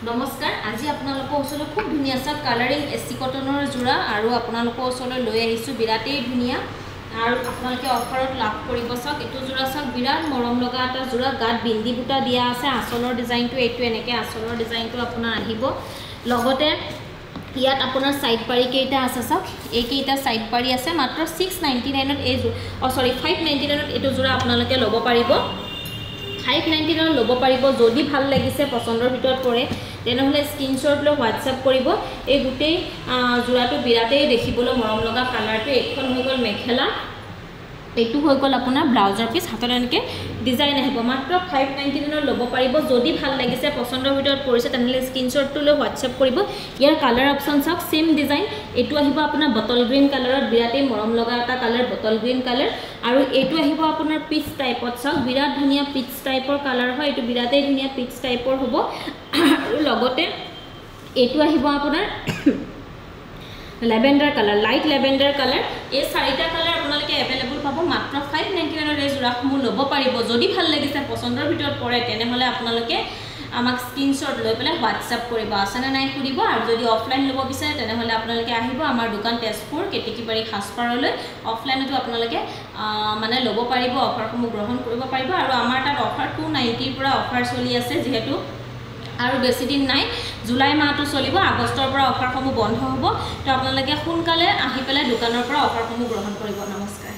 নমস্কাৰ আজি আপোনালোকৰ ওচৰত খুব ধুনীয়া সা কালাৰিং এসি কটনৰ জোৰা আৰু আপোনালোকৰ ওচৰত লৈ আহিছো বিৰাটেই ধুনীয়া আৰু আপোনালোকে অফাৰত লাভ কৰিব সক এটো জোৰা সক বিৰাট মৰম লগা এটা জোৰা গাত বিন্দি বুটা দিয়া আছে আসলৰ ডিজাইনটো এটো এনেকে আসলৰ ডিজাইনটো আপোনাৰ আহিব লগতে ইয়াত আপোনাৰ সাইড পাৰি কেইটা আছে সক এই কেইটা সাইড পাৰি আছে মাত্ৰ 699 ত এই 599 ত এটো জোৰা আপোনালোকে ল'ব পাৰিব 599 ল'ব পাৰিব যদি ভাল লাগিছে পছন্দৰ ভিতৰত পৰে তেনেহলে স্ক্ৰিনশ্বট লৈ WhatsApp কৰিব এই গুটেই জোৰাটো বিৰাটেই দেখিবলৈ মৰম লগা কালাৰটো এখন হৈ গল মেখেলা এটু হৈ গল আপোনাৰ ব্লাউজৰ পিস হাতৰ এনেকে ডিজাইন আহিব মাত্ৰ 599 ল'ব পাৰিব যদি ভাল লাগিছে পছন্দৰ ভিতৰত পৰিছে তেনেহলে স্ক্ৰিনশ্বটটো লৈ WhatsApp কৰিব ইয়াৰ কালাৰ অপচন সব সেম ডিজাইন এটু আহিব আপোনাৰ বটল গ্ৰীণ কালাৰত বিৰাটেই মৰম লগা এটা কালাৰ বটল গ্ৰীণ কালাৰ আৰু এটু আহিব আপোনাৰ পিচ টাইপত সব বিৰাট ধুনীয়া পিচ টাইপৰ কালাৰ হয় এটু বিৰাটেই ধুনীয়া পিচ টাইপৰ হ'ব আৰু লগতে এটু আহিব আপোনাৰ লেভেন্ডাৰ কালাৰ লাইট লেভেন্ডাৰ কালাৰ এই চাৰিটা কালাৰ আপোনালোকে अवेलेबल পাব মাত্ৰ 599 ৰ জোৰাসমূহ ল'ব পাৰিব যদি ভাল লাগিছে পছন্দৰ ভিতৰত পৰে তেনেহলে আপোনালোকে আমাক স্ক্ৰিনশ্বট লৈ পেলাই WhatsApp কৰিব আছেনে নাই খুদিব আৰু যদি অফলাইন ল'ব বিচাৰে তেনেহলে আপোনালোকে আহিব আমাৰ দোকান তেজপুৰ কেটিকিবাৰী খাসপাৰলৈ অফলাইনতো আপোনালোকে মানে ল'ব পাৰিব অফাৰসমূহ গ্ৰহণ কৰিব পাৰিব আৰু আমাৰ তাত অফাৰ 290 ৰ পৰা অফাৰ চলি আছে যেহেতু আৰু বেছি দিন নাই জুলাই মাহটো চলিব আগষ্টৰ পৰা অফাৰসমূহ বন্ধ হ'ব তো আপোনালোকে সোনকালে আহি পেলাই দোকানৰ পৰা অফাৰসমূহ গ্ৰহণ কৰিব নমস্কাৰ